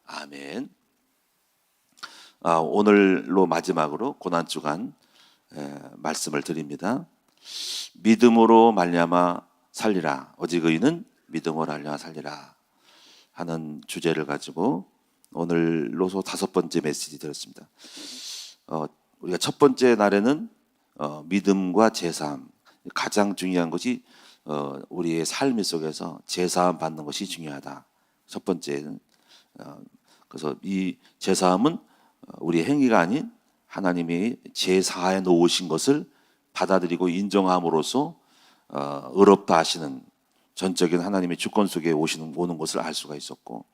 아멘. 오늘로 마지막으로 고난주간 말씀을 드립니다. 믿음으로 말미암아 살리라. 오직 의인은 믿음으로 말미암아 살리라 하는 주제를 가지고 오늘로서 5번째 메시지 드렸습니다. 우리가 첫 번째 날에는 믿음과 제사함, 가장 중요한 것이 우리의 삶 속에서 제사함 받는 것이 중요하다. 첫 번째는 그래서 이 제사함은 우리의 행위가 아닌 하나님이 제사해 놓으신 것을 받아들이고 인정함으로써 의롭다 하시는 전적인 하나님의 주권 속에 오는 것을 알 수가 있었고,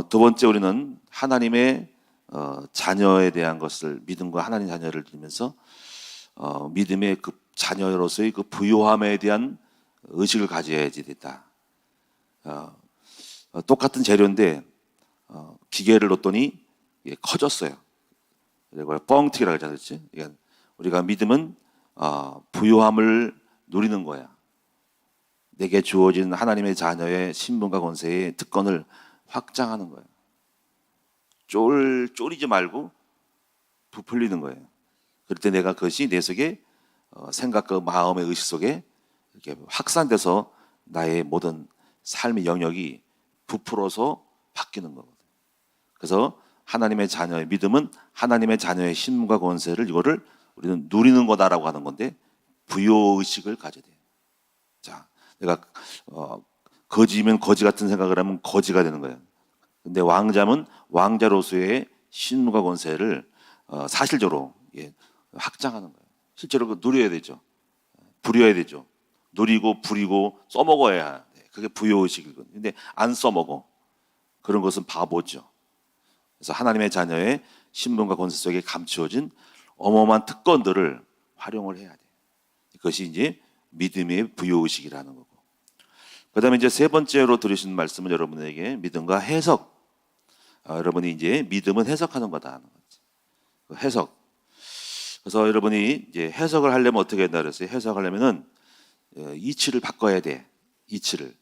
두 번째 우리는 하나님의 자녀에 대한 것을, 믿음과 하나님 자녀를 들으면서 믿음의 그 자녀로서의 그 부요함에 대한 의식을 가져야지 된다. 똑같은 재료인데 기계를 넣었더니 이게 커졌어요. 그리고 뻥튀기라고 하잖아요. 그러니까 우리가 믿음은 부요함을 누리는 거야. 내게 주어진 하나님의 자녀의 신분과 권세의 특권을 확장하는 거예요. 쫄이지 말고 부풀리는 거예요. 그럴 때 내가 그것이 내 속에 생각과 마음의 의식 속에 이렇게 확산돼서 나의 모든 삶의 영역이 부풀어서 바뀌는 거거든요. 그래서 하나님의 자녀의 믿음은 하나님의 자녀의 신분과 권세를 이거를 우리는 누리는 거다라고 하는 건데, 부요의식을 가져야 돼요. 자, 내가 거지면 거지 같은 생각을 하면 거지가 되는 거예요. 근데 왕자면 왕자로서의 신분과 권세를 사실적으로 확장하는 거예요. 실제로 누려야 되죠. 부려야 되죠. 누리고 부리고 써먹어야 돼. 그게 부요의식이거든요. 근데 안 써먹어. 그런 것은 바보죠. 그래서 하나님의 자녀의 신분과 권세 속에 감추어진 어마어마한 특권들을 활용을 해야 돼. 그것이 이제 믿음의 부요의식이라는 거고. 그 다음에 이제 세 번째로 들으신 말씀은 여러분에게 믿음과 해석. 여러분이 이제 믿음은 해석하는 거다 하는 거지. 해석. 그래서 여러분이 이제 해석을 하려면 어떻게 한다 그랬어요? 해석하려면은 이치를 바꿔야 돼. 이치를.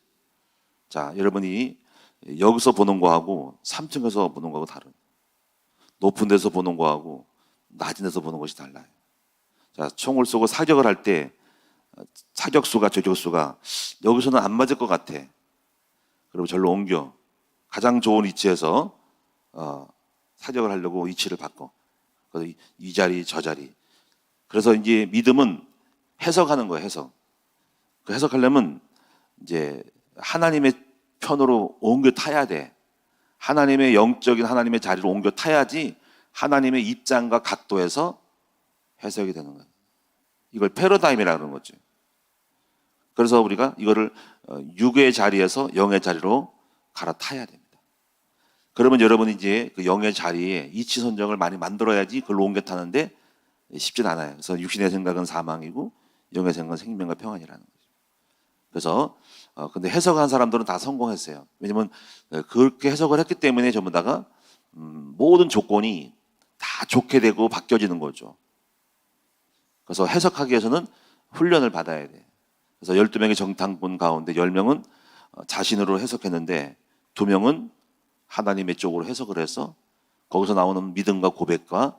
자, 여러분이 여기서 보는 거하고 3층에서 보는 거하고 다른. 높은 데서 보는 거하고 낮은 데서 보는 것이 달라요. 자, 총을 쏘고 사격을 할 때 사격수가 저격수가 여기서는 안 맞을 것 같아. 그리고 절로 옮겨. 가장 좋은 위치에서 사격을 하려고 위치를 바꿔. 그래서 이 자리 저 자리. 그래서 이제 믿음은 해석하는 거예요. 해석. 그 해석하려면 이제 하나님의 편으로 옮겨 타야 돼. 하나님의 영적인 하나님의 자리로 옮겨 타야지 하나님의 입장과 각도에서 해석이 되는 거예요. 이걸 패러다임이라고 하는 거죠. 그래서 우리가 이거를 육의 자리에서 영의 자리로 갈아타야 됩니다. 그러면 여러분이 이제 그 영의 자리에 이치 선정을 많이 만들어야지 그걸 옮겨 타는데 쉽진 않아요. 그래서 육신의 생각은 사망이고 영의 생각은 생명과 평안이라는 거죠. 그래서 근데 해석한 사람들은 다 성공했어요. 왜냐면 그렇게 해석을 했기 때문에 전부 다가 모든 조건이 다 좋게 되고 바뀌어지는 거죠. 그래서 해석하기 위해서는 훈련을 받아야 돼. 그래서 12명의 정탐꾼 가운데 10명은 자신으로 해석했는데 2명은 하나님의 쪽으로 해석을 해서 거기서 나오는 믿음과 고백과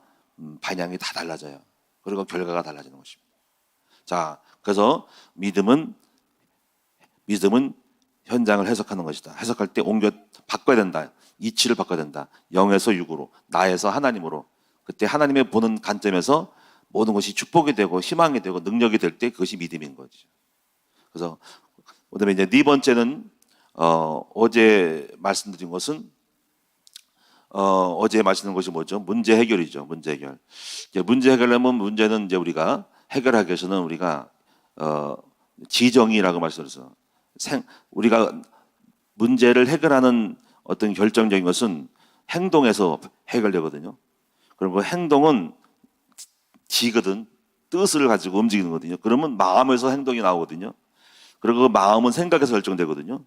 반향이 다 달라져요. 그리고 결과가 달라지는 것입니다. 자, 그래서 믿음은 현장을 해석하는 것이다. 해석할 때 옮겨 바꿔야 된다. 이치를 바꿔야 된다. 영에서 육으로, 나에서 하나님으로. 그때 하나님의 보는 관점에서 모든 것이 축복이 되고 희망이 되고 능력이 될 때 그것이 믿음인 거죠. 그래서 그다음에 이제 네 번째는 어제 말씀드린 것은 어제 말씀드린 것이 뭐죠? 문제 해결이죠. 문제 해결. 이제 문제 해결하면 문제는 이제 우리가 해결하기 위해서는 우리가 지정이라고 말씀드렸어요. 우리가 문제를 해결하는 어떤 결정적인 것은 행동에서 해결되거든요. 그리고 행동은 지거든. 뜻을 가지고 움직이는 거거든요. 그러면 마음에서 행동이 나오거든요. 그리고 그 마음은 생각에서 결정되거든요.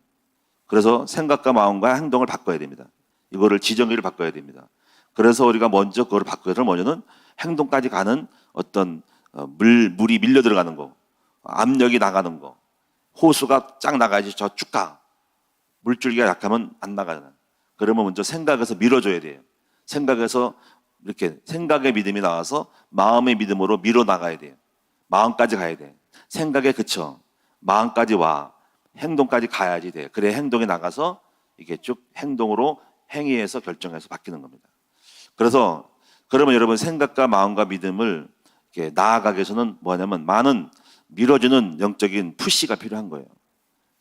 그래서 생각과 마음과 행동을 바꿔야 됩니다. 이거를 지정기를 바꿔야 됩니다. 그래서 우리가 먼저 그걸 바꿔야 될 먼저는 행동까지 가는 어떤 물이 밀려 들어가는 거, 압력이 나가는 거, 호수가 쫙 나가야지 저 쭉 가. 물줄기가 약하면 안 나가잖아요. 그러면 먼저 생각에서 밀어줘야 돼요. 생각에서 이렇게 생각의 믿음이 나와서 마음의 믿음으로 밀어 나가야 돼요. 마음까지 가야 돼. 생각에 그쳐. 마음까지 와. 행동까지 가야지 돼. 그래 행동에 나가서 이게 쭉 행동으로 행위해서 결정해서 바뀌는 겁니다. 그래서 그러면 여러분 생각과 마음과 믿음을 이렇게 나아가기 위해서는 뭐냐면 많은 밀어주는 영적인 푸시가 필요한 거예요.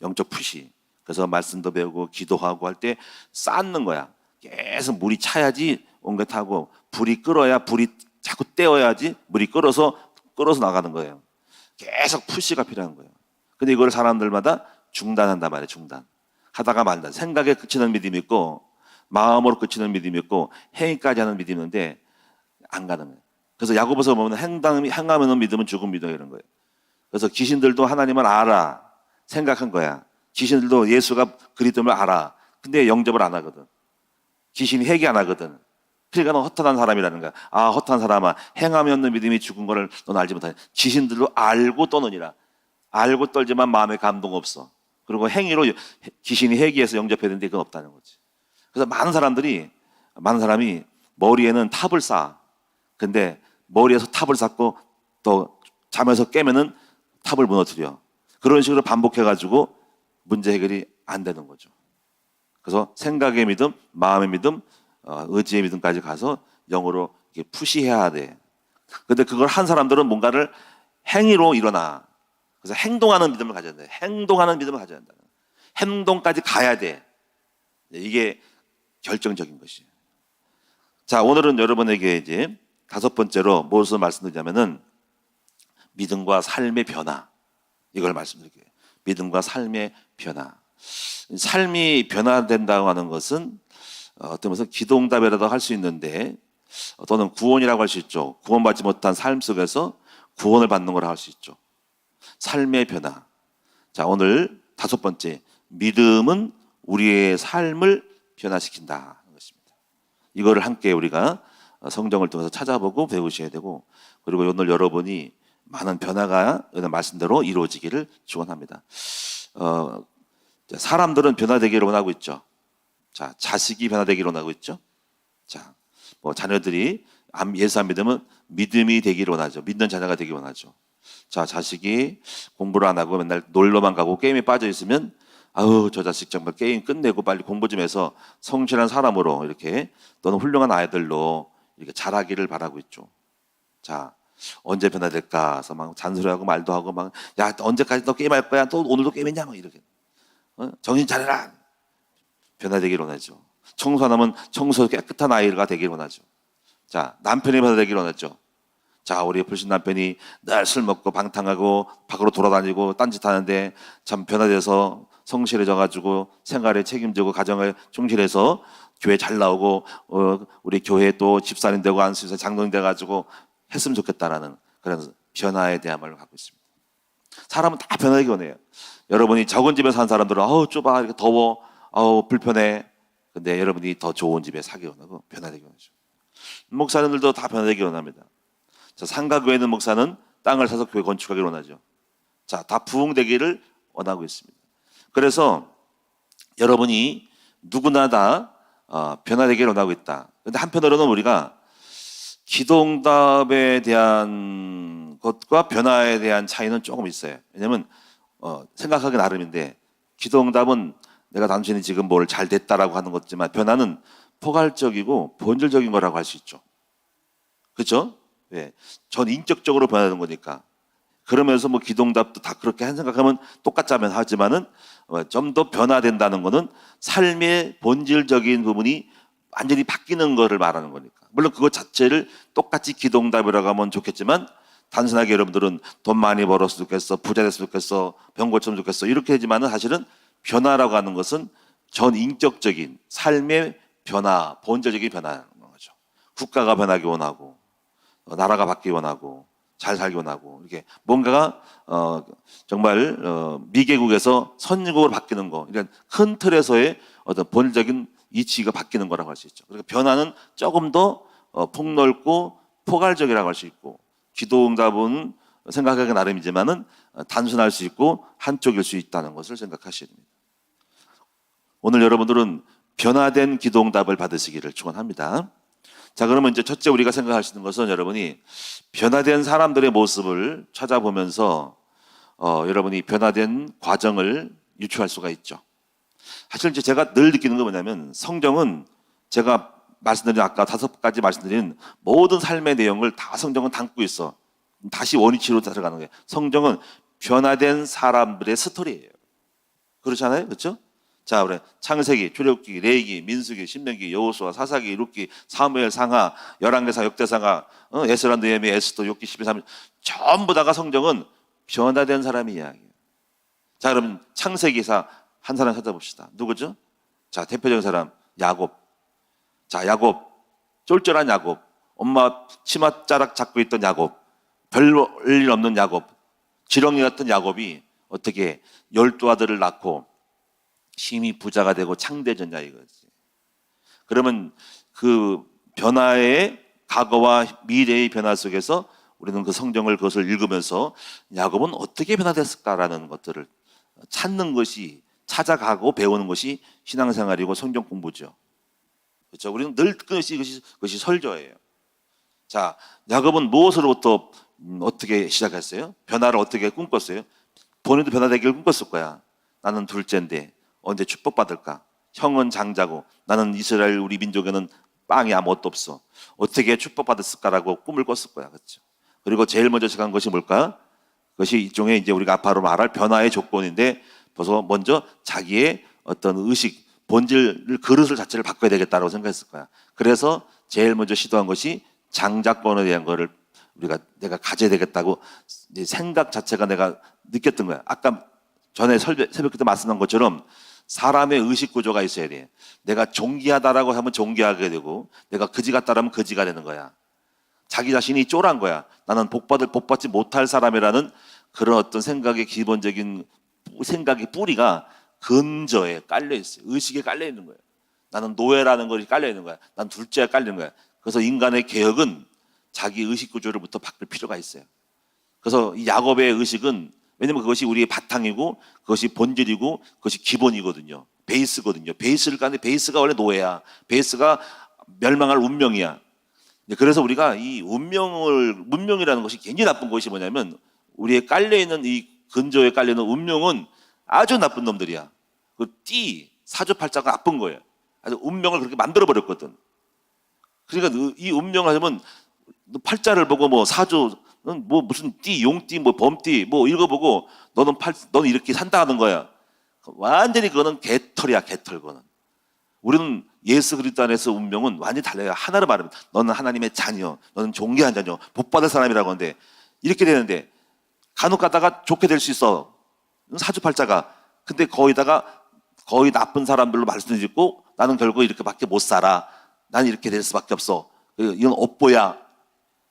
영적 푸시. 그래서 말씀도 배우고 기도하고 할 때 쌓는 거야. 계속 물이 차야지 옹긋하고 불이 끓어야 불이 자꾸 떼어야지 물이 끓어서 나가는 거예요. 계속 푸시가 필요한 거예요. 근데 이걸 사람들마다 중단한단 말이에요. 중단. 하다가 말다. 생각에 그치는 믿음이 있고 마음으로 그치는 믿음이 있고 행위까지 하는 믿음이 있는데 안 가는 거예요. 그래서 야고보서 보면 행하면 믿음은 죽은 믿음 이런 거예요. 그래서 귀신들도 하나님을 알아. 생각한 거야. 귀신들도 예수가 그리스도를 알아. 근데 영접을 안 하거든. 귀신이 회개 안 하거든. 그러니까 너 허탄한 사람이라는 거야. 아, 허탄한 사람아. 행함이 없는 믿음이 죽은 거를 넌 알지 못하니. 귀신들도 알고 떠느니라. 알고 떨지만 마음에 감동 없어. 그리고 행위로 귀신이 회개해서 영접해야 되는데 그건 없다는 거지. 그래서 많은 사람이 머리에는 탑을 쌓아. 근데 머리에서 탑을 쌓고 또 잠에서 깨면은 탑을 무너뜨려. 그런 식으로 반복해가지고 문제 해결이 안 되는 거죠. 그래서 생각의 믿음, 마음의 믿음, 의지의 믿음까지 가서 영으로 푸시해야 돼. 근데 그걸 한 사람들은 뭔가를 행위로 일어나. 그래서 행동하는 믿음을 가져야 돼. 행동하는 믿음을 가져야 한다. 행동까지 가야 돼. 이게 결정적인 것이에요. 자, 오늘은 여러분에게 이제 다섯 번째로 무엇을 말씀드리냐면은 믿음과 삶의 변화. 이걸 말씀드릴게요. 믿음과 삶의 변화. 삶이 변화된다고 하는 것은 어떤 면에서 기도응답이라도 할 수 있는데 또는 구원이라고 할 수 있죠. 구원받지 못한 삶 속에서 구원을 받는 걸 할 수 있죠. 삶의 변화. 자, 오늘 다섯 번째, 믿음은 우리의 삶을 변화시킨다. 것입니다. 이거를 함께 우리가 성경을 통해서 찾아보고 배우셔야 되고, 그리고 오늘 여러분이 많은 변화가 오늘 말씀대로 이루어지기를 축원합니다. 사람들은 변화되기를 원하고 있죠. 자, 자식이 변화되기를 원하고 있죠. 자, 뭐 자녀들이 예수 안 믿으면 믿음이 되기를 원하죠. 믿는 자녀가 되기를 원하죠. 자, 자식이 공부를 안 하고 맨날 놀러만 가고 게임에 빠져 있으면 아우, 저 자식 정말 게임 끝내고 빨리 공부 좀 해서 성실한 사람으로 이렇게 또는 훌륭한 아이들로 이렇게 자라기를 바라고 있죠. 자, 언제 변화될까? 그래서 막 잔소리하고 말도 하고 막, 야, 언제까지 너 게임할 거야? 또 오늘도 게임했냐? 막 이렇게. 정신 차려라. 변화되기를 원하죠. 청소하면 청소 깨끗한 아이가 되기를 원하죠. 자, 남편이 변화되기를 원하죠. 자, 우리 불신 남편이 늘 술 먹고 방탕하고 밖으로 돌아다니고 딴짓하는데 참 변화돼서 성실해져가지고 생활에 책임지고 가정에 충실해서 교회 잘 나오고 우리 교회 또 집사님 되고 안수에서 장로님 돼가지고 했으면 좋겠다라는 그런 변화에 대한 말을 갖고 있습니다. 사람은 다 변화되기 원해요. 여러분이 적은 집에 산 사람들은 아우 좁아, 이렇게 더워, 아우 불편해. 근데 여러분이 더 좋은 집에 사기 원하고 변화되기 원하죠. 목사님들도 다 변화되기 원합니다. 자, 상가교회 있는 목사는 땅을 사서 교회 건축하기를 원하죠. 자, 다 부흥되기를 원하고 있습니다. 그래서 여러분이 누구나 다 변화되기를 원하고 있다. 그런데 한편으로는 우리가 기도응답에 대한 것과 변화에 대한 차이는 조금 있어요. 왜냐하면 생각하기 나름인데 기도응답은 내가 단순히 지금 뭘 잘 됐다라고 하는 거지만 변화는 포괄적이고 본질적인 거라고 할 수 있죠. 그렇죠? 예, 전 인격적으로 변화되는 거니까. 그러면서 뭐 기도응답도 다 그렇게 한 생각하면 똑같자면 하지만은 좀 더 변화된다는 거는 삶의 본질적인 부분이 완전히 바뀌는 거를 말하는 거니까. 물론 그것 자체를 똑같이 기도응답이라고 하면 좋겠지만 단순하게 여러분들은 돈 많이 벌었으면 좋겠어, 부자 됐으면 좋겠어, 병 고쳤으면 좋겠어 이렇게 하지만은 사실은 변화라고 하는 것은 전 인격적인 삶의 변화, 본질적인 변화라는 거죠. 국가가 변하기 원하고 나라가 바뀌기 원하고 잘 살기 원하고 이렇게 뭔가가 정말 미개국에서 선진국으로 바뀌는 거, 이런 큰 틀에서의 어떤 본질적인 이치가 바뀌는 거라고 할 수 있죠. 그러니까 변화는 조금 더 폭넓고 포괄적이라고 할 수 있고 기도응답은 생각하기 나름이지만은 단순할 수 있고 한쪽일 수 있다는 것을 생각하셔야 됩니다. 오늘 여러분들은 변화된 기도응답을 받으시기를 축원합니다. 자, 그러면 이제 첫째 우리가 생각할 수 있는 것은 여러분이 변화된 사람들의 모습을 찾아보면서 여러분이 변화된 과정을 유추할 수가 있죠. 사실 이제 제가 늘 느끼는 거 뭐냐면 성경은 제가 말씀드린 아까 5가지 말씀드린 모든 삶의 내용을 다 성경은 담고 있어. 다시 원위치로 들어가는 거예요. 성경은 변화된 사람들의 스토리예요. 그렇잖아요, 그렇죠? 자, 우리 창세기, 출애굽기, 레위기, 민수기, 신명기, 여호수아, 사사기, 룻기, 사무엘, 상하, 열왕기사, 역대상하, 에스라, 느헤미야, 에스더, 욥기, 12, 3 전부 다가 성경은 변화된 사람의 이야기예요. 자, 그러면 창세기사 한 사람 찾아봅시다. 누구죠? 자, 대표적인 사람 야곱. 자, 야곱, 쫄쫄한 야곱, 엄마 치맛자락 잡고 있던 야곱, 별일 없는 야곱, 지렁이 같은 야곱이 어떻게 12아들을 낳고 심히 부자가 되고 창대해졌냐 이거지. 그러면 그 변화의 과거와 미래의 변화 속에서 우리는 그 성경을 그것을 읽으면서 야곱은 어떻게 변화됐을까라는 것들을 찾는 것이, 찾아가고 배우는 것이 신앙생활이고 성경 공부죠. 그렇죠? 우리는 늘 그것이 설교예요. 자, 야곱은 무엇으로부터 어떻게 시작했어요? 변화를 어떻게 꿈꿨어요? 본인도 변화되기를 꿈꿨을 거야. 나는 둘째인데 언제 축복받을까? 형은 장자고 나는 이스라엘 우리 민족에는 빵이 아무것도 없어. 어떻게 축복받았을까라고 꿈을 꿨을 거야. 그렇죠? 그리고 제일 먼저 시작한 것이 뭘까? 그것이 일종의 이제 우리가 앞으로 말할 변화의 조건인데 벌써 먼저 자기의 어떤 의식, 본질, 그릇을 자체를 바꿔야 되겠다고 생각했을 거야. 그래서 제일 먼저 시도한 것이 장자권에 대한 거를 내가 가져야 되겠다고 생각 자체가 내가 느꼈던 거야. 아까 전에 새벽 때 말씀한 것처럼 사람의 의식 구조가 있어야 돼. 내가 존귀하다라고 하면 존귀하게 되고 내가 거지 같다라면 거지가 되는 거야. 자기 자신이 쫄한 거야. 나는 복받지 못할 사람이라는 그런 어떤 생각의 기본적인 생각의 뿌리가 근저에 깔려 있어요. 의식에 깔려 있는 거예요. 나는 노예라는 것이 깔려 있는 거야. 난 둘째에 깔리는 거야. 그래서 인간의 개혁은 자기 의식 구조로부터 바뀔 필요가 있어요. 그래서 이 야곱의 의식은 왜냐면 그것이 우리의 바탕이고 그것이 본질이고 그것이 기본이거든요. 베이스거든요. 베이스를 까는데 베이스가 원래 노예야. 베이스가 멸망할 운명이야. 그래서 우리가 이 운명이라는 것이 굉장히 나쁜 것이 뭐냐면 우리의 깔려있는 이 근저에 깔려있는 운명은 아주 나쁜 놈들이야. 그 사주팔자가 나쁜 거예요. 아주 운명을 그렇게 만들어버렸거든. 그러니까 이 운명을 하면 팔자를 보고 뭐 사주, 뭐 무슨 용띠, 뭐 범띠, 뭐 읽어보고 너는 이렇게 산다 하는 거야. 완전히 그거는 개털이야, 개털 그거는. 우리는 예수 그리스도 안에서 운명은 완전히 달라요. 하나로 말하면 너는 하나님의 자녀, 너는 존귀한 자녀, 복받을 사람이라고 하는데 이렇게 되는데 간혹 가다가 좋게 될 수 있어. 사주팔자가. 근데 거기다가 거의 나쁜 사람들로 말씀 짓고 나는 결국 이렇게밖에 못 살아. 난 이렇게 될 수밖에 없어. 이건 업보야.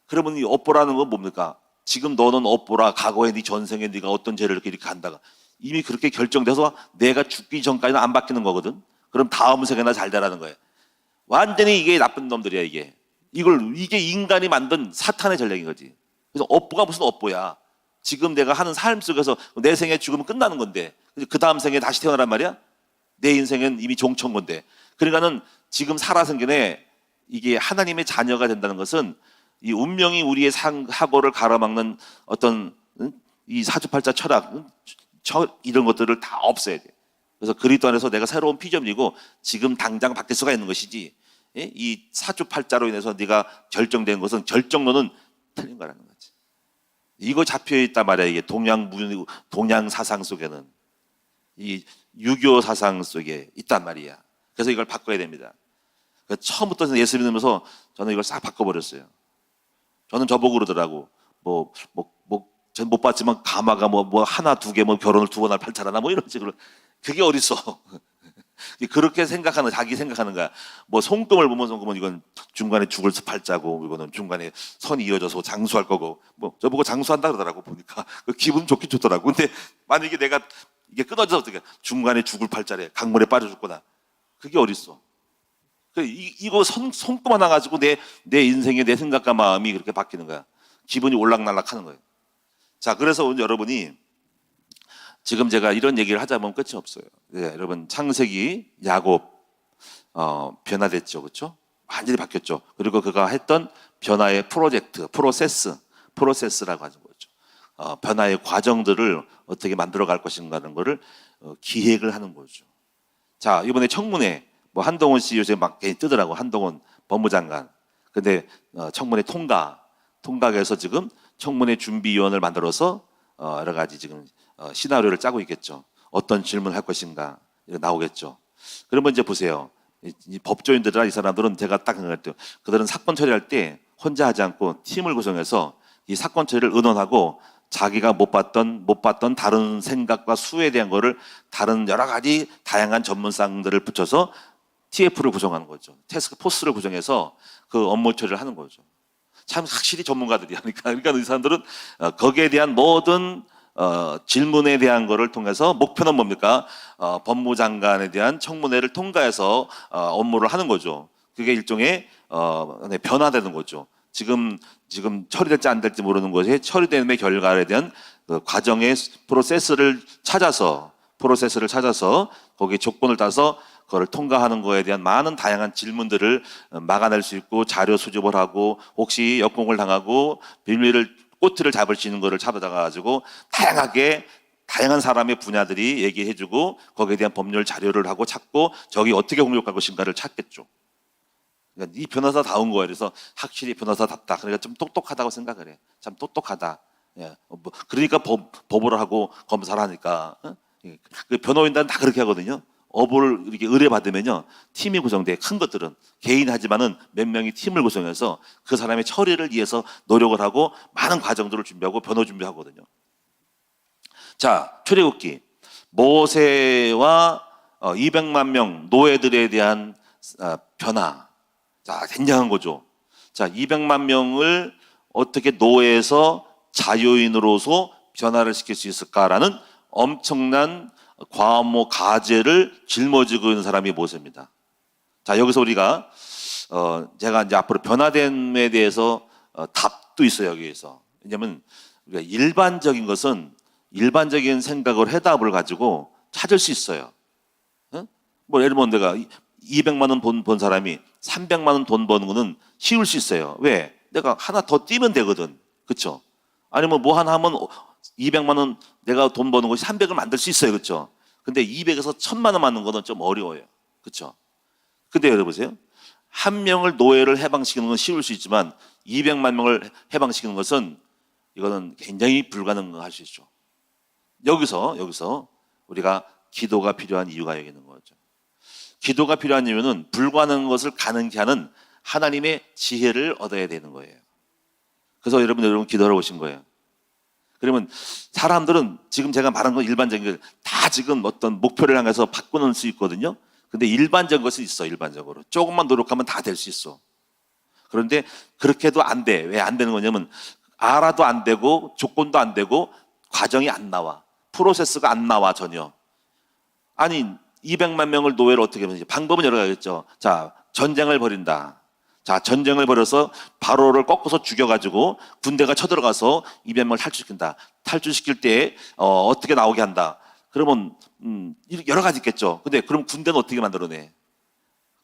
그러면 이 업보라는 건 뭡니까? 지금 너는 업보라. 과거에 네 전생에 네가 어떤 죄를 이렇게 한다가 이미 그렇게 결정돼서 내가 죽기 전까지는 안 바뀌는 거거든. 그럼 다음 생에나 잘 되라는 거예요. 완전히 이게 나쁜 놈들이야 이게. 이게 인간이 만든 사탄의 전략인 거지. 그래서 업보가 무슨 업보야. 지금 내가 하는 삶 속에서 내 생에 죽으면 끝나는 건데 그 다음 생에 다시 태어나란 말이야? 내 인생은 이미 종천 건데. 그러니까는 지금 살아생전에 이게 하나님의 자녀가 된다는 것은 이 운명이 우리의 사고를 가로막는 어떤 이 사주팔자 철학 이런 것들을 다 없애야 돼. 그래서 그리스도 안에서 내가 새로운 피조물이고 지금 당장 바뀔 수가 있는 것이지 이 사주팔자로 인해서 네가 결정된 것은 결정론은 틀린 거라는 거지. 이거 잡혀 있단 말이야. 이게 동양 사상 속에는 이 유교 사상 속에 있단 말이야. 그래서 이걸 바꿔야 됩니다. 처음부터 예수 믿으면서 저는 이걸 싹 바꿔버렸어요. 저는 저보고 그러더라고. 전 못 봤지만 가마가 하나 두 개 결혼을 2번 할 팔자라나 이런 식으로. 그게 어딨어. 그렇게 자기 생각하는 거야. 손금을 보면 손금은 이건 중간에 죽을 팔자고 이거는 중간에 선이 이어져서 장수할 거고 저보고 장수한다 그러더라고 보니까 기분 좋긴 좋더라고. 근데 만약에 내가 이게 끊어져서 어떻게 중간에 죽을 팔자래 강물에 빠져 죽거나 그게 어딨어. 이거 손금 하나 가지고 내 인생의 내 생각과 마음이 그렇게 바뀌는 거야. 기분이 올락날락 하는 거예요. 자, 그래서 오늘 여러분이 지금 제가 이런 얘기를 하자면 끝이 없어요. 네, 여러분 창세기, 야곱, 변화됐죠, 그렇죠? 완전히 바뀌었죠. 그리고 그가 했던 변화의 프로젝트, 프로세스라고 하는 거죠. 변화의 과정들을 어떻게 만들어갈 것인가라는 거를 기획을 하는 거죠. 자, 이번에 청문회 뭐 한동훈 씨 요새 막 괜히 뜨더라고. 한동훈 법무장관. 근데 청문회 통각에서 지금 청문회 준비위원을 만들어서 여러 가지 지금 시나리오를 짜고 있겠죠. 어떤 질문을 할 것인가 나오겠죠. 그러면 이제 보세요. 이 법조인들이나 이 사람들은 제가 딱 생각할 때 그들은 사건 처리할 때 혼자 하지 않고 팀을 구성해서 이 사건 처리를 의논하고 자기가 못 봤던 다른 생각과 수에 대한 거를 다른 여러 가지 다양한 전문성들을 붙여서 TF를 구성하는 거죠. 태스크 포스를 구성해서 그 업무 처리를 하는 거죠. 참 확실히 전문가들이 하니까. 그러니까 이 사람들은 거기에 대한 모든 질문에 대한 거를 통해서 목표는 뭡니까? 법무장관에 대한 청문회를 통과해서 업무를 하는 거죠. 그게 일종의 변화되는 거죠. 지금 처리될지 안 될지 모르는 것이 처리됨의 결과에 대한 그 과정의 프로세스를 찾아서 거기 조건을 따서 그걸 통과하는 거에 대한 많은 다양한 질문들을 막아낼 수 있고 자료 수집을 하고 혹시 역공을 당하고 꼬투리를 잡을 수 있는 거를 잡아가지고 다양한 사람의 분야들이 얘기해주고 거기에 대한 법률 자료를 하고 찾고 저기 어떻게 공격할 것인가를 찾겠죠. 그러니까 이 변호사다운 거예요. 그래서 확실히 변호사답다. 그러니까 좀 똑똑하다고 생각을 해. 참 똑똑하다. 예. 그러니까 법을 하고 검사를 하니까. 그 변호인단은 다 그렇게 하거든요. 업을 이렇게 의뢰받으면요. 팀이 구성돼. 큰 것들은 개인 하지만은 몇 명이 팀을 구성해서 그 사람의 처리를 위해서 노력을 하고 많은 과정들을 준비하고 변호 준비하거든요. 자, 출애굽기. 모세와 200만 명 노예들에 대한 변화. 자, 굉장한 거죠. 자, 200만 명을 어떻게 노예에서 자유인으로서 변화를 시킬 수 있을까라는 엄청난 과제를 짊어지고 있는 사람이 모세입니다. 자, 여기서 우리가 제가 이제 앞으로 변화됨에 대해서 답도 있어요, 여기에서. 왜냐하면 우리가 일반적인 것은 일반적인 생각을 해답을 가지고 찾을 수 있어요. 뭐 예를 들면 내가 200만 원 번 사람이 300만 원 돈 버는 거는 쉬울 수 있어요. 왜? 내가 하나 더 뛰면 되거든. 그렇죠? 아니면 뭐 하나 하면 200만 원 내가 돈 버는 것이 300을 만들 수 있어요. 그렇죠? 근데 200에서 1000만 원 만드는 거는 좀 어려워요. 그렇죠? 근데 여러분 보세요. 한 명을 노예를 해방시키는 건 쉬울 수 있지만 200만 명을 해방시키는 것은 이거는 굉장히 불가능할 수 있죠. 여기서 우리가 기도가 필요한 이유가 여기 있는 거죠. 기도가 필요한 이유는 불가능한 것을 가능케 하는 하나님의 지혜를 얻어야 되는 거예요. 그래서 여러분 기도하러 오신 거예요. 그러면 사람들은 지금 제가 말한 건 일반적인 걸 다 지금 어떤 목표를 향해서 바꾸는 수 있거든요. 근데 일반적인 것은 있어. 일반적으로 조금만 노력하면 다 될 수 있어. 그런데 그렇게 해도 안 돼. 왜 안 되는 거냐면 알아도 안 되고 조건도 안 되고 과정이 안 나와. 프로세스가 안 나와 전혀. 아니 200만 명을 노예로 어떻게 하면 방법은 여러 가지겠죠. 자, 전쟁을 벌인다. 자, 전쟁을 벌여서 바로를 꺾어서 죽여가지고 군대가 쳐들어가서 200명을 탈출시킨다. 탈출시킬 때 어떻게 나오게 한다. 그러면 여러 가지 있겠죠. 근데 그럼 군대는 어떻게 만들어내?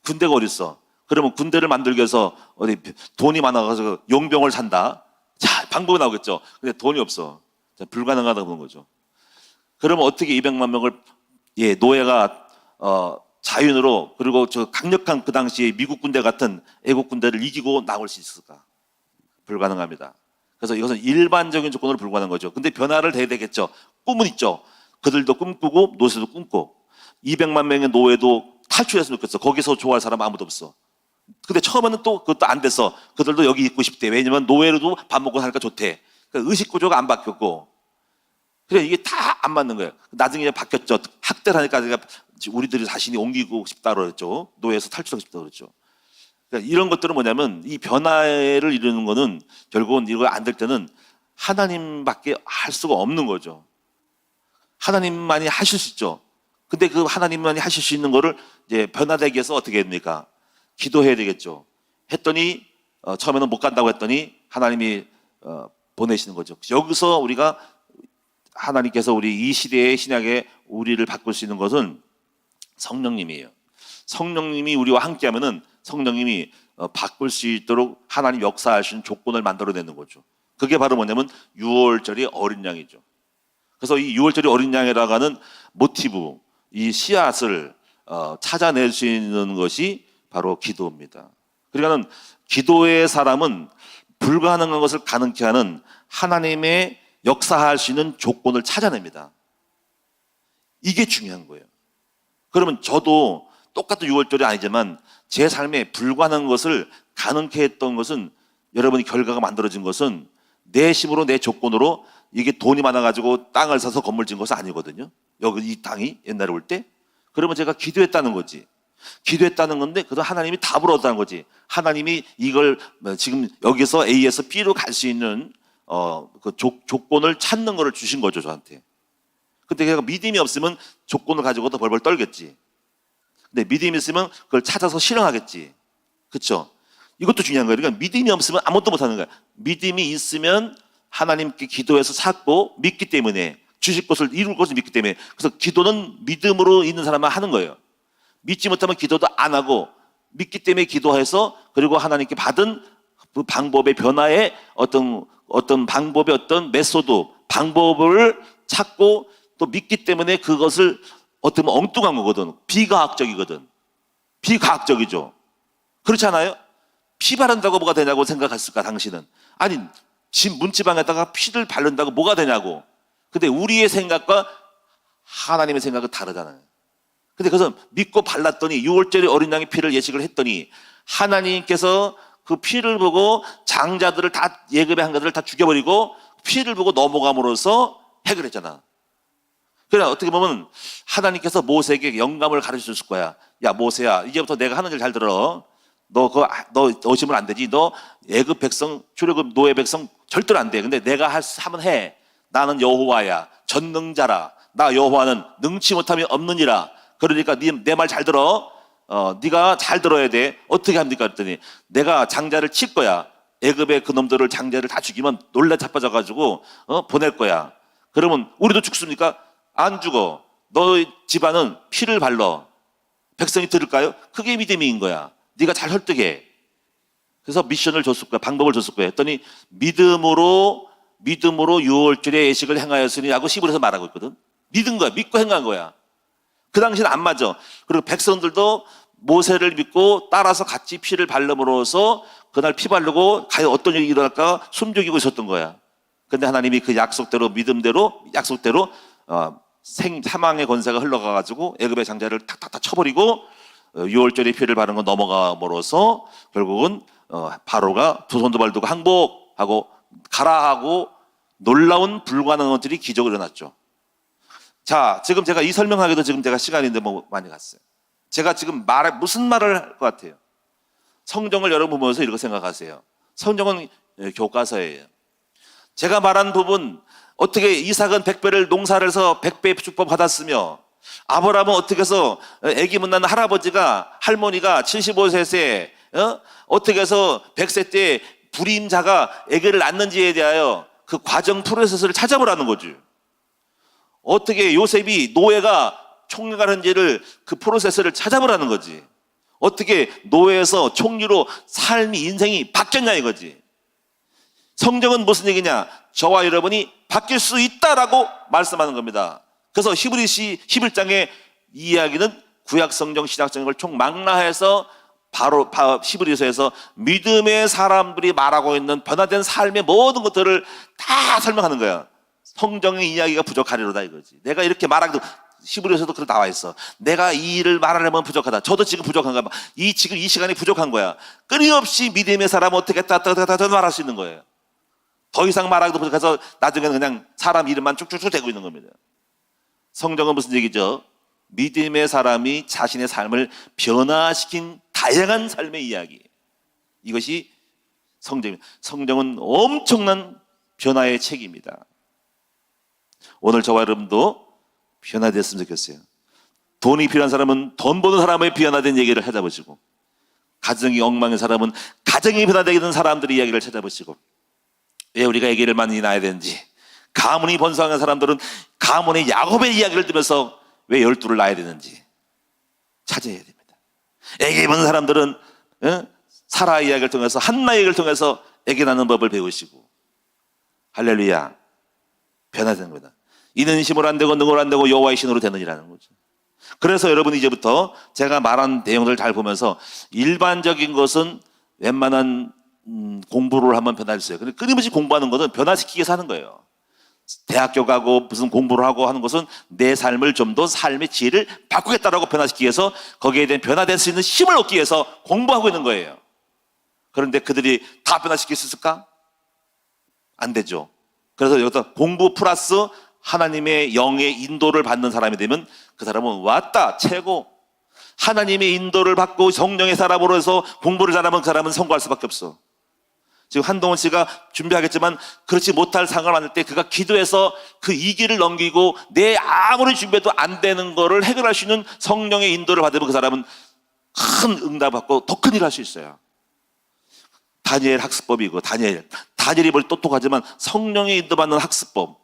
군대가 어디 있어? 그러면 군대를 만들기 위해서 어디 돈이 많아가지고 용병을 산다. 자, 방법이 나오겠죠. 근데 돈이 없어. 자, 불가능하다고 보는 거죠. 그러면 어떻게 200만 명을 노예가 자윤으로 그리고 저 강력한 그 당시에 미국 군대 같은 애국 군대를 이기고 나올 수 있을까? 불가능합니다. 그래서 이것은 일반적인 조건으로 불가능한 거죠. 근데 변화를 해야 되겠죠. 꿈은 있죠. 그들도 꿈꾸고 노새도 꿈고 200만 명의 노예도 탈출했으면 좋겠어. 거기서 좋아할 사람 아무도 없어. 근데 처음에는 또 그것도 안 됐어. 그들도 여기 있고 싶대. 왜냐면 노예로도 밥 먹고 사니까 좋대. 그러니까 의식 구조가 안 바뀌었고 그래 이게 다 안 맞는 거예요. 나중에 바뀌었죠. 학대를 하니까 우리들이 자신이 옮기고 싶다 그랬죠. 노예에서 탈출하고 싶다 그랬죠. 그러니까 이런 것들은 뭐냐면 이 변화를 이루는 거는 결국은 이거 안 될 때는 하나님밖에 할 수가 없는 거죠. 하나님만이 하실 수 있죠. 근데 그 하나님만이 하실 수 있는 거를 이제 변화되기 위해서 어떻게 합니까? 기도해야 되겠죠. 했더니 처음에는 못 간다고 했더니 하나님이 보내시는 거죠. 여기서 우리가 하나님께서 우리 이 시대의 신약에 우리를 바꿀 수 있는 것은 성령님이에요. 성령님이 우리와 함께하면은 성령님이 바꿀 수 있도록 하나님 역사하시는 조건을 만들어내는 거죠. 그게 바로 뭐냐면 유월절이 어린 양이죠. 그래서 이 유월절이 어린 양이라고 하는 모티브, 이 씨앗을 찾아낼 수 있는 것이 바로 기도입니다. 그러니까 기도의 사람은 불가능한 것을 가능케 하는 하나님의 역사할 수 있는 조건을 찾아냅니다. 이게 중요한 거예요. 그러면 저도 똑같은 유월절이 아니지만 제 삶에 불가능한 것을 가능케 했던 것은, 여러분이 결과가 만들어진 것은 내 힘으로 내 조건으로, 이게 돈이 많아가지고 땅을 사서 건물 지은 것은 아니거든요. 여기 이 땅이 옛날에 올 때. 그러면 제가 기도했다는 거지. 기도했다는 건데 그래도 하나님이 답을 얻었다는 거지. 하나님이 이걸 지금 여기서 A에서 B로 갈 수 있는 그 조건을 찾는 거를 주신 거죠, 저한테. 근데 걔가 믿음이 없으면 조건을 가지고도 벌벌 떨겠지. 근데 믿음이 있으면 그걸 찾아서 실행하겠지. 그렇죠? 이것도 중요한 거예요. 그러니까 믿음이 없으면 아무것도 못하는 거야. 믿음이 있으면 하나님께 기도해서 찾고 믿기 때문에, 주실 것을 이룰 것을 믿기 때문에. 그래서 기도는 믿음으로 있는 사람만 하는 거예요. 믿지 못하면 기도도 안 하고, 믿기 때문에 기도해서, 그리고 하나님께 받은 그 방법의 변화에 어떤 방법의 어떤 메소드, 방법을 찾고, 또 믿기 때문에 그것을 어떻게 보면 엉뚱한 거거든. 비과학적이거든. 비과학적이죠. 그렇지 않아요? 피 바른다고 뭐가 되냐고 생각했을까, 당신은? 아니, 집 문지방에다가 피를 바른다고 뭐가 되냐고. 근데 우리의 생각과 하나님의 생각은 다르잖아요. 근데 그래서 믿고 발랐더니, 6월절에 어린 양의 피를 예식을 했더니 하나님께서 그 피를 보고 장자들을 다, 예급의 한가들을 다 죽여버리고 피를 보고 넘어감으로써 해결했잖아. 그래, 어떻게 보면 하나님께서 모세에게 영감을 가르쳐 줬을 거야. 야, 모세야, 이제부터 내가 하는 일 잘 들어. 너 의심은 안 되지. 너 애굽 백성, 출애굽 노예 백성 절대로 안 돼. 근데 내가 하면 해. 나는 여호와야. 전능자라. 나 여호와는 능치 못함이 없느니라. 그러니까 내 말 잘 들어. 네가 잘 들어야 돼. 어떻게 합니까? 그랬더니 내가 장자를 칠 거야. 애굽의 그 놈들을, 장자를 다 죽이면 놀라 자빠져가지고 보낼 거야. 그러면 우리도 죽습니까? 안 죽어. 너 집안은 피를 발라. 백성이 들을까요? 그게 믿음인 거야. 네가 잘 설득해. 그래서 미션을 줬을 거야. 방법을 줬을 거야. 했더니 믿음으로 6월절에 예식을 행하였으니 하고 11에서 말하고 있거든. 믿은 거야. 믿고 행한 거야. 그 당시는 안 맞아. 그리고 백성들도 모세를 믿고 따라서 같이 피를 바름으로써 그날 피 바르고 과연 어떤 일이 일어날까 숨죽이고 있었던 거야. 근데 하나님이 그 약속대로, 믿음대로, 약속대로 사망의 권세가 흘러가가지고 애굽의 장자를 탁탁탁 쳐버리고 6월절에 피를 바른 거 넘어감으로써 결국은 바로가 두 손도 발두고 항복하고 가라 하고 놀라운 불가능한 것들이 기적으로 일어났죠. 자, 지금 제가 이 설명하기도 지금 제가 시간인데 뭐 많이 갔어요. 제가 지금 무슨 말을 할 것 같아요? 성경을 여러분 보면서 이렇게 생각하세요. 성경은 교과서예요. 제가 말한 부분, 어떻게 이삭은 100배를 농사를 해서 100배 축복 받았으며, 아브라함은 어떻게 해서 아기 못 낳는 할아버지가, 할머니가 75세에 어떻게 해서 100세 때 불임자가 아기를 낳는지에 대하여 그 과정 프로세스를 찾아보라는 거지. 어떻게 요셉이 노예가 총리가 하는지를, 그 프로세스를 찾아보라는 거지. 어떻게 노예에서 총리로 삶이, 인생이 바뀌었냐 이거지. 성경은 무슨 얘기냐? 저와 여러분이 바뀔 수 있다라고 말씀하는 겁니다. 그래서 히브리서 11장의 이야기는 구약성경, 신약성경을 총망라해서 바로 히브리서에서 믿음의 사람들이 말하고 있는 변화된 삶의 모든 것들을 다 설명하는 거야. 성경의 이야기가 부족하리로다 이거지. 내가 이렇게 말하기도, 히브리서도 그렇게 나와 있어. 내가 이 일을 말하려면 부족하다. 저도 지금 부족한가 봐. 지금 이 시간이 부족한 거야. 끊임없이 믿음의 사람은 어떻게 했다 말할 수 있는 거예요. 더 이상 말하기도 부족해서 나중에는 그냥 사람 이름만 쭉쭉쭉 대고 있는 겁니다. 성경은 무슨 얘기죠? 믿음의 사람이 자신의 삶을 변화시킨 다양한 삶의 이야기. 이것이 성경입니다. 성경은 엄청난 변화의 책입니다. 오늘 저와 여러분도 변화됐으면 좋겠어요. 돈이 필요한 사람은 돈 버는 사람의 변화된 얘기를 찾아보시고, 가정이 엉망인 사람은 가정이 변화되는 사람들의 이야기를 찾아보시고, 왜 우리가 아기를 많이 낳아야 되는지, 가문이 번성한 사람들은 가문의 야곱의 이야기를 들으면서 왜 12를 낳아야 되는지 찾아야 됩니다. 애기 입은 사람들은 사라 이야기를 통해서 한나 이야기를 통해서 애기 낳는 법을 배우시고, 할렐루야, 변화되는 거다. 이는 힘으로 안 되고 능으로 안 되고 여호와의 신으로 되느니라는 거죠. 그래서 여러분 이제부터 제가 말한 내용들을 잘 보면서 일반적인 것은 웬만한 공부를 하면 변화할 수 있어요. 근데 끊임없이 공부하는 것은 변화시키기 위해서 하는 거예요. 대학교 가고 무슨 공부를 하고 하는 것은 내 삶을 좀 더 삶의 지혜를 바꾸겠다라고 변화시키기 위해서 거기에 대한 변화될 수 있는 힘을 얻기 위해서 공부하고 있는 거예요. 그런데 그들이 다 변화시킬 수 있을까? 안 되죠. 그래서 여기서 공부 플러스 하나님의 영의 인도를 받는 사람이 되면 그 사람은 왔다 최고. 하나님의 인도를 받고 성령의 사람으로 해서 공부를 잘하면 그 사람은 성공할 수밖에 없어. 지금 한동훈 씨가 준비하겠지만 그렇지 못할 상황을 만날 때 그가 기도해서 그 위기를 넘기고 내 아무리 준비해도 안 되는 거를 해결할 수 있는 성령의 인도를 받으면 그 사람은 큰 응답을 받고 더 큰 일을 할 수 있어요. 다니엘 학습법이고 다니엘이 머리 똑똑하지만 성령의 인도받는 학습법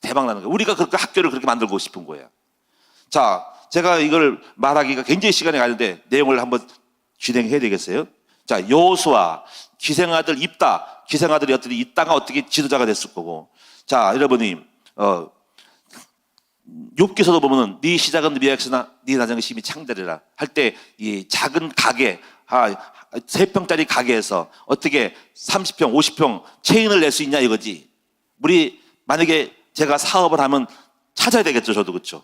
대박나는 거예요. 우리가 그렇게 학교를 그렇게 만들고 싶은 거예요. 자, 제가 이걸 말하기가 굉장히 시간이 가는데 내용을 한번 진행해야 되겠어요? 자, 여호수아 기생아들 입다. 기생아들이 있다가 어떻게 지도자가 됐을 거고. 자, 여러분이 욥기서도 보면은 네 시작은 미약하나 네 나중에 심히 창대리라 할 때 이 작은 가게 3평짜리 가게에서 어떻게 30평, 50평 체인을 낼 수 있냐 이거지. 우리 만약에 제가 사업을 하면 찾아야 되겠죠, 저도. 그렇죠?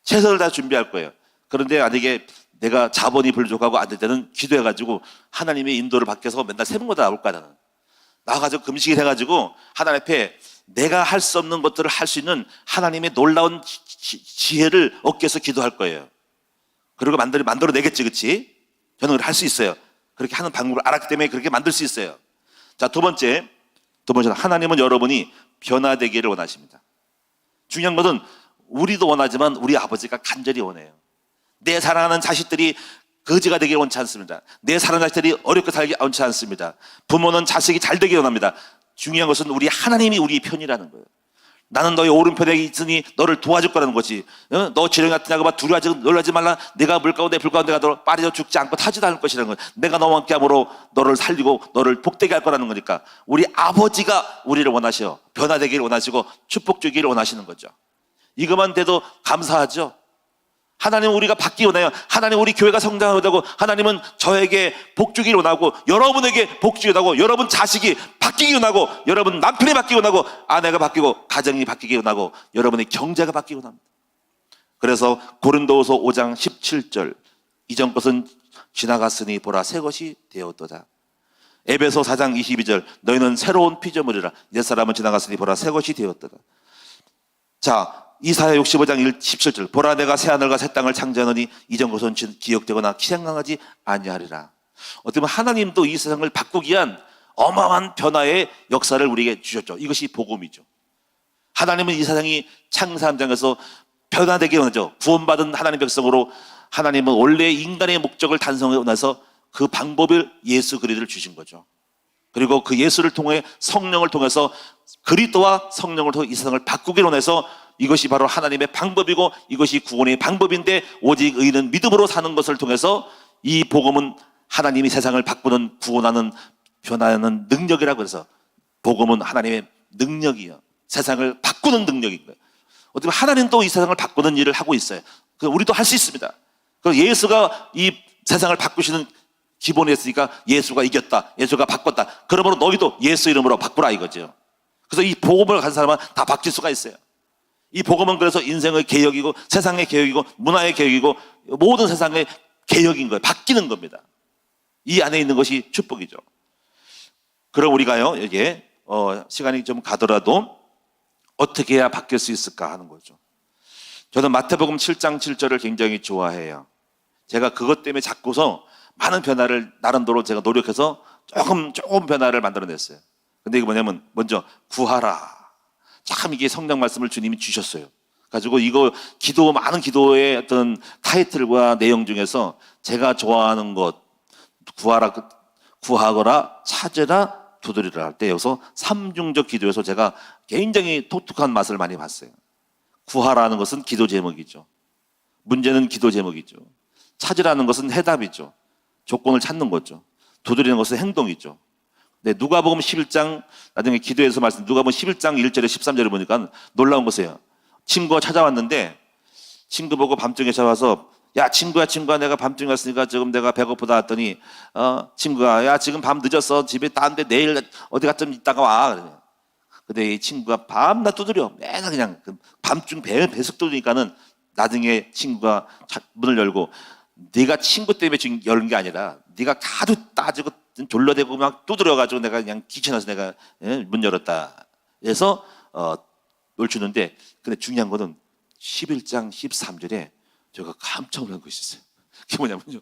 최선을 다 준비할 거예요. 그런데 만약에 내가 자본이 부족하고 안 될 때는 기도해가지고 하나님의 인도를 받겨서 맨날 새는 거다 나올 거야. 나는 나와가지고 금식을 해가지고 하나님 앞에 내가 할 수 없는 것들을 할 수 있는 하나님의 놀라운 지혜를 얻기 위해서 기도할 거예요. 그리고 만들어내겠지. 그렇지? 저는 할 수 있어요. 그렇게 하는 방법을 알았기 때문에 그렇게 만들 수 있어요. 자, 두 번째 하나님은 여러분이 변화되기를 원하십니다. 중요한 것은 우리도 원하지만 우리 아버지가 간절히 원해요. 내 사랑하는 자식들이 거지가 되길 원치 않습니다. 내 사랑하는 자식들이 어렵게 살기 원치 않습니다. 부모는 자식이 잘 되길 원합니다. 중요한 것은 우리 하나님이 우리 편이라는 거예요. 나는 너의 오른편에 있으니 너를 도와줄 거라는 거지. 너 지렁이 같으냐고 막 두려워하지 놀라지 말라. 내가 물 가운데 불 가운데 가도 빠져 죽지 않고 타지도 않을 것이라는 거예요. 내가 너와 함께함으로 너를 살리고 너를 복되게 할 거라는 거니까 우리 아버지가 우리를 원하셔. 변화되기를 원하시고 축복 주기를 원하시는 거죠. 이것만 돼도 감사하죠. 하나님은 우리가 받기 원해요. 하나님 우리 교회가 성장하고 하나님은 저에게 복 주기를 원하고 여러분에게 복 주기를 원하고 여러분 자식이 바뀌기 원하고 여러분 남편이 바뀌기 원하고 아내가 바뀌고 가정이 바뀌기 원하고 여러분의 경제가 바뀌기 원합니다. 그래서 고린도후서 5장 17절 이전 것은 지나갔으니 보라 새 것이 되었도다. 에베소 4장 22절 너희는 새로운 피조물이라 옛사람은 지나갔으니 보라 새 것이 되었도다. 자, 이사야 65장 17절 보라 내가 새하늘과 새 땅을 창조하노니 이전 것은 기억되거나 생각하지 아니하리라. 어떻게 보면 하나님도 이 세상을 바꾸기 위한 어마어마한 변화의 역사를 우리에게 주셨죠. 이것이 복음이죠. 하나님은 이 세상이 창세한 장에서 변화되게 원하죠. 구원받은 하나님 백성으로 하나님은 원래 인간의 목적을 단성해 원해서 그 방법을 예수 그리스도를 주신 거죠. 그리고 그 예수를 통해 성령을 통해서 그리스도와 성령을 통해 이 세상을 바꾸기로 원해서 이것이 바로 하나님의 방법이고 이것이 구원의 방법인데 오직 의인은 믿음으로 사는 것을 통해서 이 복음은 하나님이 세상을 바꾸는 구원하는 변화하는 능력이라고 해서 복음은 하나님의 능력이요. 세상을 바꾸는 능력인 거예요. 어떻게 보면 하나님도 이 세상을 바꾸는 일을 하고 있어요. 우리도 할 수 있습니다. 예수가 이 세상을 바꾸시는 기본이었으니까 예수가 이겼다. 예수가 바꿨다. 그러므로 너희도 예수 이름으로 바꾸라 이거죠. 그래서 이 복음을 간 사람은 다 바뀔 수가 있어요. 이 복음은 그래서 인생의 개혁이고 세상의 개혁이고 문화의 개혁이고 모든 세상의 개혁인 거예요. 바뀌는 겁니다. 이 안에 있는 것이 축복이죠. 그럼 우리가요 이게 시간이 좀 가더라도 어떻게 해야 바뀔 수 있을까 하는 거죠. 저는 마태복음 7장 7절을 굉장히 좋아해요. 제가 그것 때문에 자꾸서 많은 변화를 나름대로 제가 노력해서 조금 변화를 만들어냈어요. 근데 이게 뭐냐면 먼저 구하라. 참 이게 성경 말씀을 주님이 주셨어요. 가지고 이거 많은 기도의 어떤 타이틀과 내용 중에서 제가 좋아하는 것 구하거라 찾으라 두드리라 할 때 여기서 삼중적 기도에서 제가 굉장히 독특한 맛을 많이 봤어요. 구하라는 것은 기도 제목이죠. 문제는 기도 제목이죠. 찾으라는 것은 해답이죠. 조건을 찾는 거죠. 두드리는 것은 행동이죠. 네, 누가복음 11장, 나중에 기도에서 말씀, 누가복음 11장 1절에 13절에 보니까 놀라운 것이에요. 친구가 찾아왔는데 친구 보고 밤중에 찾아와서 야 친구야 내가 밤중에 왔으니까 지금 내가 배고프다 했더니 친구가 야 지금 밤 늦었어 집에 딴데 내일 어디 가 좀 있다가 와. 근데 이 친구가 밤낮 두드려 맨날 그냥 밤중 배석 두드리니까는 나중에 친구가 문을 열고 네가 친구 때문에 지금 열은 게 아니라 네가 하도 따지고 졸라대고 막 두드려가지고 내가 그냥 귀찮아서 내가 문 열었다. 그래서 뭘 주는데 근데 중요한 거는 11장 13절에 제가 깜짝 놀란 것이 있어요. 그게 뭐냐면요.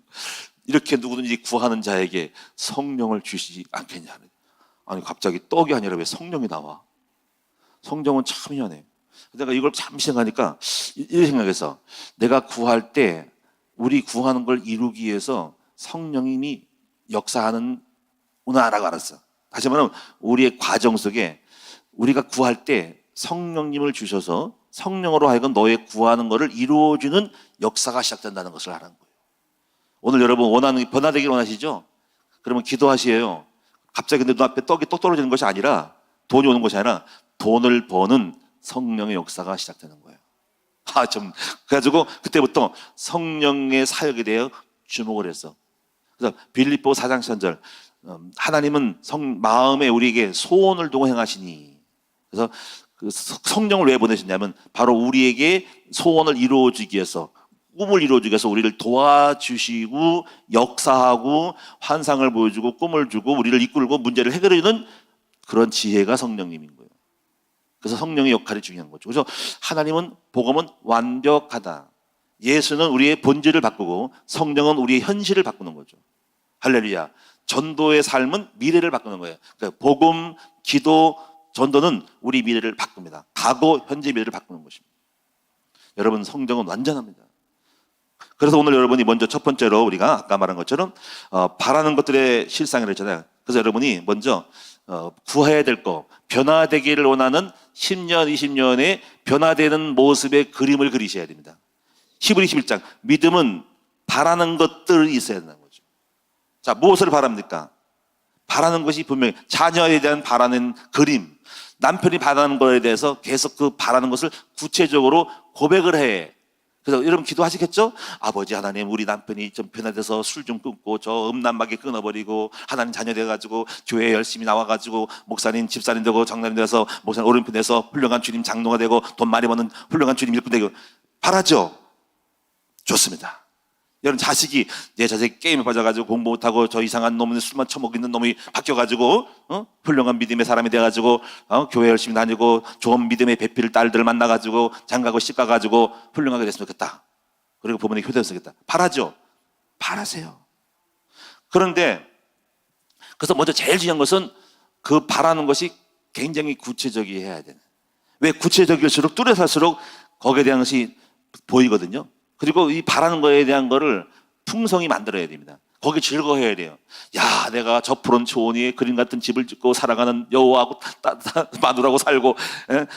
이렇게 누구든지 구하는 자에게 성령을 주시지 않겠냐. 아니 갑자기 떡이 아니라 왜 성령이 나와? 성령은 참 희한해. 내가 이걸 잠시 생각하니까 이렇게 생각해서 내가 구할 때 우리 구하는 걸 이루기 위해서 성령님이 역사하는구나라고 알았어. 다시 말하면 우리의 과정 속에 우리가 구할 때 성령님을 주셔서 성령으로 하여금 너의 구하는 것을 이루어주는 역사가 시작된다는 것을 알아는 거예요. 오늘 여러분 원하는 변화되기를 원하시죠? 그러면 기도하시에요. 갑자기 내 눈앞에 떡이 똑 떨어지는 것이 아니라 돈이 오는 것이 아니라 돈을 버는 성령의 역사가 시작되는 거예요. 그래가지고 그때부터 성령의 사역에 대해 주목을 했어. 그래서 빌립보 4장 3절 하나님은 마음에 우리에게 소원을 두고 행하시니. 그래서 그 성령을 왜 보내셨냐면 바로 우리에게 소원을 이루어주기 위해서 꿈을 이루어주기 위해서 우리를 도와주시고 역사하고 환상을 보여주고 꿈을 주고 우리를 이끌고 문제를 해결해주는 그런 지혜가 성령님인 거예요. 그래서 성령의 역할이 중요한 거죠. 그래서 하나님은 복음은 완벽하다. 예수는 우리의 본질을 바꾸고 성령은 우리의 현실을 바꾸는 거죠. 할렐루야. 전도의 삶은 미래를 바꾸는 거예요. 그러니까 복음, 기도, 전도는 우리 미래를 바꿉니다. 과거, 현재, 미래를 바꾸는 것입니다. 여러분 성경은 완전합니다. 그래서 오늘 여러분이 먼저 첫 번째로 우리가 아까 말한 것처럼 바라는 것들의 실상을 했잖아요. 그래서 여러분이 먼저 구해야 될 거, 변화되기를 원하는 10년, 20년의 변화되는 모습의 그림을 그리셔야 됩니다. 히브리 11장 믿음은 바라는 것들이 있어야 된다는 거죠. 자, 무엇을 바랍니까? 바라는 것이 분명히 자녀에 대한 바라는 그림, 남편이 바라는 것에 대해서 계속 그 바라는 것을 구체적으로 고백을 해. 그래서 여러분 기도하시겠죠? 아버지 하나님 우리 남편이 좀 변화돼서 술 좀 끊고 저 음란마귀 끊어버리고 하나님 자녀 돼가지고 교회에 열심히 나와가지고 목사님 집사님 되고 장로님 돼서 목사님 오른편 돼서 훌륭한 주님 장로가 되고 돈 많이 버는 훌륭한 주님 일꾼 되고 바라죠? 좋습니다. 여러분 자식이 내 자식 게임에 빠져가지고 공부 못하고 저 이상한 놈은 술만 처먹이는 놈이 바뀌어가지고 훌륭한 믿음의 사람이 돼가지고 교회 열심히 다니고 좋은 믿음의 배필 딸들을 만나가지고 장가고 시가가지고 훌륭하게 됐으면 좋겠다. 그리고 부모님 효도했으면 좋겠다. 바라죠? 바라세요. 그런데 그래서 먼저 제일 중요한 것은 그 바라는 것이 굉장히 구체적이어야 되는. 왜 구체적일수록 뚜렷할수록 거기에 대한 것이 보이거든요. 그리고 이 바라는 거에 대한 거를 풍성히 만들어야 됩니다. 거기 즐거워해야 돼요. 야, 내가 저 푸른 초원위에 그림 같은 집을 짓고 살아가는 여호와하고 마누라하고 살고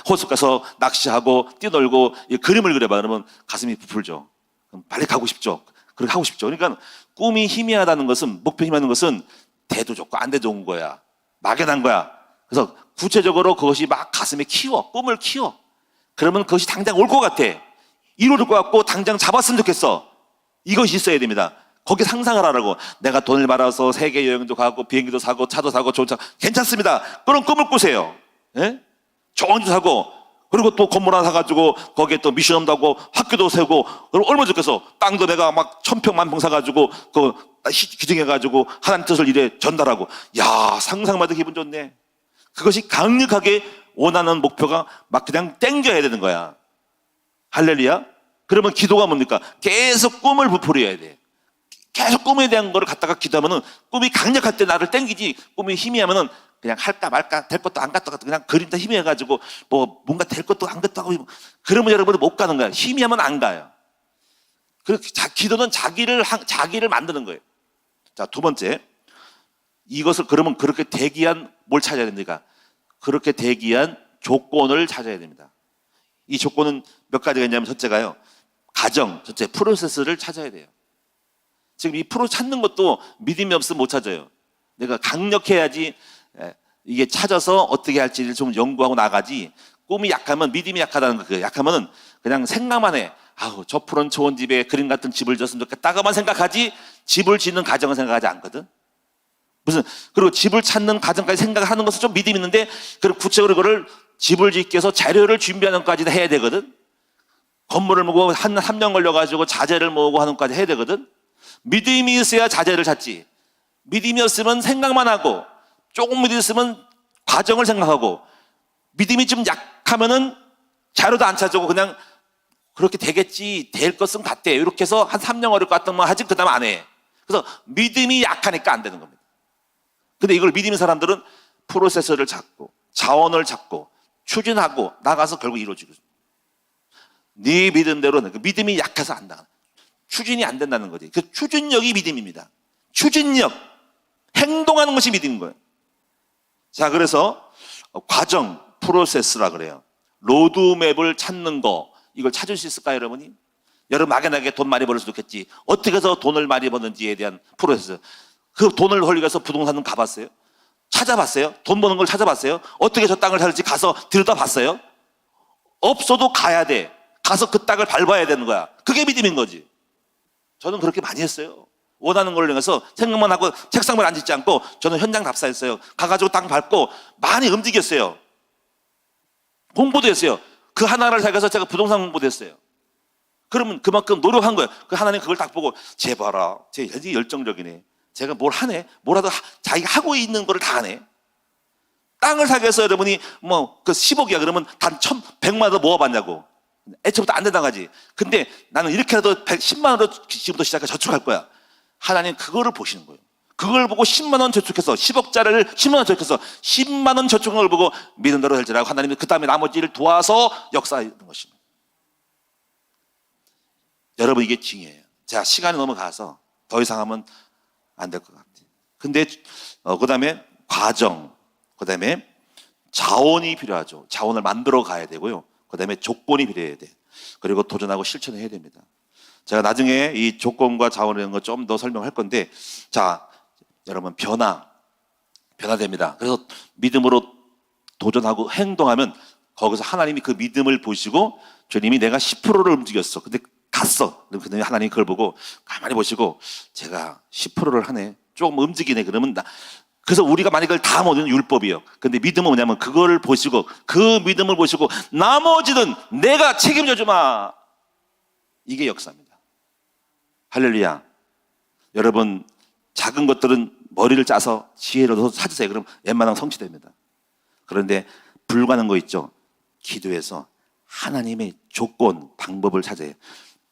호수 가서 낚시하고 뛰놀고 그림을 그려봐. 그러면 가슴이 부풀죠. 그럼 빨리 가고 싶죠. 그렇게 하고 싶죠. 그러니까 꿈이 희미하다는 것은 목표 희미하는 것은 돼도 좋고 안 돼도 좋은 거야. 막연한 거야. 그래서 구체적으로 그것이 막 가슴에 키워. 꿈을 키워. 그러면 그것이 당장 올 것 같아. 이룰 것 같고 당장 잡았으면 좋겠어. 이것이 있어야 됩니다. 거기 상상을 하라고. 내가 돈을 벌어서 세계 여행도 가고 비행기도 사고 차도 사고 좋은 차 괜찮습니다. 그런 꿈을 꾸세요. 예? 좋은 집 사고 그리고 또 건물 하나 사가지고 거기에 또 미션홈도 하고 학교도 세우고 그럼 얼마나 좋겠어. 땅도 내가 막 1000평 만평 사가지고 그 기증해가지고 하나님 뜻을 이래 전달하고. 야, 상상만 해도 기분 좋네. 그것이 강력하게 원하는 목표가 막 그냥 땡겨야 되는 거야. 할렐루야. 그러면 기도가 뭡니까? 계속 꿈을 부풀어야 돼. 계속 꿈에 대한 거를 갖다가 기도하면은 꿈이 강력할 때 나를 땡기지. 꿈이 희미하면은 그냥 할까 말까 될 것도 안 갔다 그냥 그림다 희미해가지고 뭐 뭔가 될 것도 안 갔다 하고 그러면 여러분이 못 가는 거야. 희미하면 안 가요. 그렇게 기도는 자기를 만드는 거예요. 자, 두 번째. 이것을 그러면 그렇게 대기한 뭘 찾아야 됩니까? 그렇게 대기한 조건을 찾아야 됩니다. 이 조건은 몇 가지가 있냐면 첫째가요. 가정, 첫째 프로세스를 찾아야 돼요. 지금 이 프로 찾는 것도 믿음이 없으면 못 찾아요. 내가 강력해야지 이게 찾아서 어떻게 할지를 좀 연구하고 나가지. 꿈이 약하면 믿음이 약하다는 거예요. 약하면은 그냥 생각만 해. 아우, 저 푸른 좋은 집에 그림 같은 집을 졌으면 좋겠다가만 생각하지 집을 짓는 가정은 생각하지 않거든. 그리고 집을 찾는 가정까지 생각하는 것은 좀 믿음이 있는데, 그리고 구체적으로 그걸 집을 짓기 위해서 자료를 준비하는 것까지도 해야 되거든. 건물을 모으고 한 년 걸려가지고 자재를 모으고 하는 것까지 해야 되거든. 믿음이 있어야 자재를 찾지. 믿음이 없으면 생각만 하고, 조금 믿음이 있으면 과정을 생각하고, 믿음이 좀 약하면은 자료도 안 찾고 그냥 그렇게 되겠지, 될 것은 같대. 이렇게 해서 한 3년 어릴 것 같으면 하지, 그 다음 안 해. 그래서 믿음이 약하니까 안 되는 겁니다. 근데 이걸 믿음인 사람들은 프로세서를 찾고, 자원을 찾고, 추진하고, 나가서 결국 이루어지고. 네 믿음대로는 그 믿음이 약해서 안 나가. 추진이 안 된다는 거지. 그 추진력이 믿음입니다. 추진력. 행동하는 것이 믿음인 거예요. 자, 그래서 과정, 프로세스라 그래요. 로드맵을 찾는 거, 이걸 찾을 수 있을까요, 여러분이? 여러분 막연하게 돈 많이 벌었으면 좋겠지. 어떻게 해서 돈을 많이 버는지에 대한 프로세스. 그 돈을 벌기 위해서 부동산은 가봤어요? 찾아봤어요? 돈 버는 걸 찾아봤어요? 어떻게 저 땅을 살지 가서 들여다봤어요? 없어도 가야 돼. 가서 그 땅을 밟아야 되는 거야. 그게 믿음인 거지. 저는 그렇게 많이 했어요. 원하는 걸 향해서 생각만 하고 책상만 앉지 않고 저는 현장 답사했어요. 가가지고 땅 밟고 많이 움직였어요. 공부도 했어요. 그 하나를 살려서 제가 부동산 공부도 했어요. 그러면 그만큼 노력한 거예요. 그 하나님 그걸 딱 보고, 쟤 봐라, 쟤 굉장히 열정적이네. 제가 뭘 하네? 뭐라도 자기가 하고 있는 거를 다 하네. 땅을 사기 위해서 여러분이 그 10억이야 그러면 단 100만 원 더 모아봤냐고. 애초부터 안 된다고 하지. 근데 나는 이렇게라도 10만 원으로 지금부터 시작해 저축할 거야. 하나님 그거를 보시는 거예요. 그걸 보고 10만 원 저축해서 10억짜리를 10만 원 저축해서 10만 원 저축한 걸 보고 믿은 대로 될지라고 하나님이 그 다음에 나머지를 도와서 역사하는 것입니다. 여러분 이게 중요해요. 자, 시간이 넘어가서 더 이상 하면 안 될 것 같아요. 근데 그 다음에 과정, 그 다음에 자원이 필요하죠. 자원을 만들어 가야 되고요. 그 다음에 조건이 필요해야 돼. 그리고 도전하고 실천을 해야 됩니다. 제가 나중에 이 조건과 자원이라는 거 좀 더 설명할 건데, 자, 여러분 변화됩니다. 그래서 믿음으로 도전하고 행동하면 거기서 하나님이 그 믿음을 보시고, 주님이 내가 10%를 움직였어. 근데 갔어. 그다음에 하나님이 그걸 보고 가만히 보시고, 제가 10%를 하네. 조금 움직이네. 그러면 그래서 우리가 만약 그걸 다 못하면 율법이에요. 근데 믿음은 뭐냐면 그거를 보시고, 그 믿음을 보시고 나머지는 내가 책임져 주마. 이게 역사입니다. 할렐루야. 여러분 작은 것들은 머리를 짜서 지혜를 얻어서 찾으세요. 그럼 웬만하면 성취됩니다. 그런데 불가능한 거 있죠. 기도해서 하나님의 조건, 방법을 찾아요.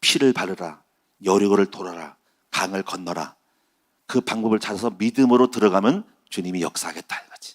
피를 바르라, 여리고를 돌아라, 강을 건너라. 그 방법을 찾아서 믿음으로 들어가면 주님이 역사하겠다 이거지.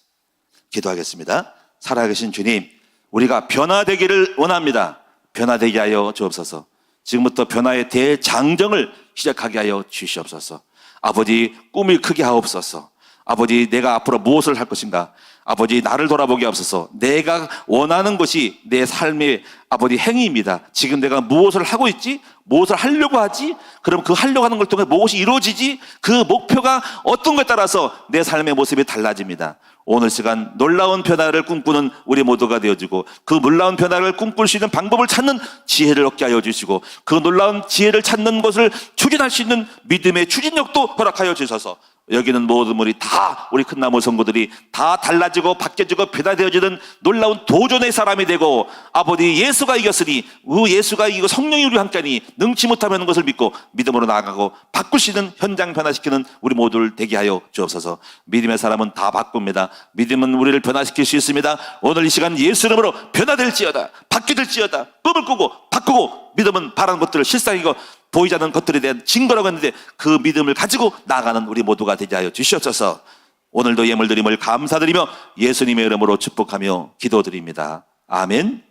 기도하겠습니다. 살아계신 주님, 우리가 변화되기를 원합니다. 변화되게 하여 주옵소서. 지금부터 변화의 대장정을 시작하게 하여 주시옵소서. 아버지, 꿈을 크게 하옵소서. 아버지, 내가 앞으로 무엇을 할 것인가? 아버지, 나를 돌아보게 하옵소서. 내가 원하는 것이 내 삶의 아버지 행위입니다. 지금 내가 무엇을 하고 있지? 무엇을 하려고 하지? 그럼 그 하려고 하는 걸 통해 무엇이 이루어지지? 그 목표가 어떤 것에 따라서 내 삶의 모습이 달라집니다. 오늘 시간 놀라운 변화를 꿈꾸는 우리 모두가 되어지고, 그 놀라운 변화를 꿈꿀 수 있는 방법을 찾는 지혜를 얻게 하여 주시고, 그 놀라운 지혜를 찾는 것을 추진할 수 있는 믿음의 추진력도 허락하여 주셔서, 여기는 모든 우리 다, 우리 큰 나무 성도들이 다 달라지고 바뀌어지고 변화되어지는 놀라운 도전의 사람이 되고, 아버지 예수가 이겼으니, 예수가 이기고 성령이 우리와 함께하니 능치 못하는 것을 믿고 믿음으로 나아가고 바꿀 수 있는, 현장 변화시키는 우리 모두를 되게 하여 주옵소서. 믿음의 사람은 다 바꿉니다. 믿음은 우리를 변화시킬 수 있습니다. 오늘 이 시간 예수 이름으로 변화될지어다, 바뀌될지어다. 꿈을 꾸고 바꾸고, 믿음은 바라는 것들을 실상이고 보이지 않는 것들에 대한 증거라고 했는데, 그 믿음을 가지고 나아가는 우리 모두가 되게 하여 주시옵소서. 오늘도 예물드림을 감사드리며 예수님의 이름으로 축복하며 기도드립니다. 아멘.